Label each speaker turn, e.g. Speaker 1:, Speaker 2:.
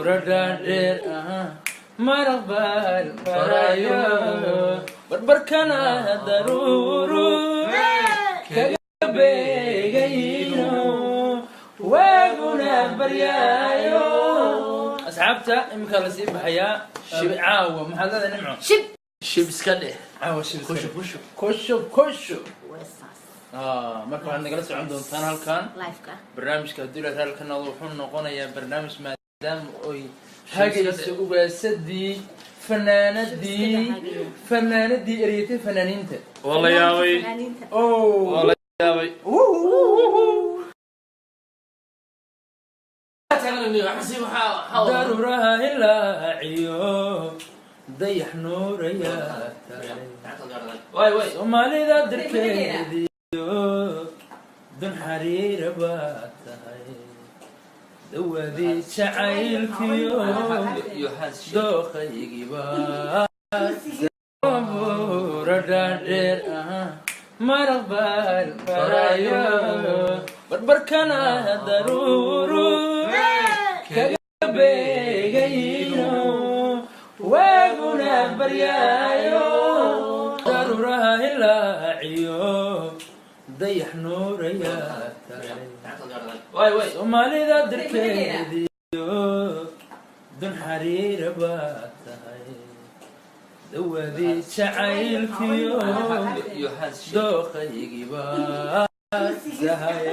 Speaker 1: radadheer marabal farayo barbarkana daruuru kaga beegayno waaguna baryaayo asxaabta imika la sii baxayaa caawa maxaad leedahay nimco shib iska dheh caawa shib kusho marka waxaad nagala socon doontaan halkan barnaamijka haddii la raalkanado wuxuu noqonayaa barnaamij maadaama oy hagayso ugaasadii fanaanadii eryatay fanaaniinta
Speaker 2: wala yaabay
Speaker 1: daruuraha hilaaciyo dayax nuurayaa tahay soomaalida darkeediyo dun xariira baa tahay dawadii jacaylkiyo dooqaygiiba radadheer marabal farayo barbarkana daruuru kaga beegayno waaguna baryaayo daruuraha hilaaciyo dayax nuurayaa tahay soomaalida darkeediyo dun xariira baa tahay dawadii jacaylkiyo dooqaygiiba tahay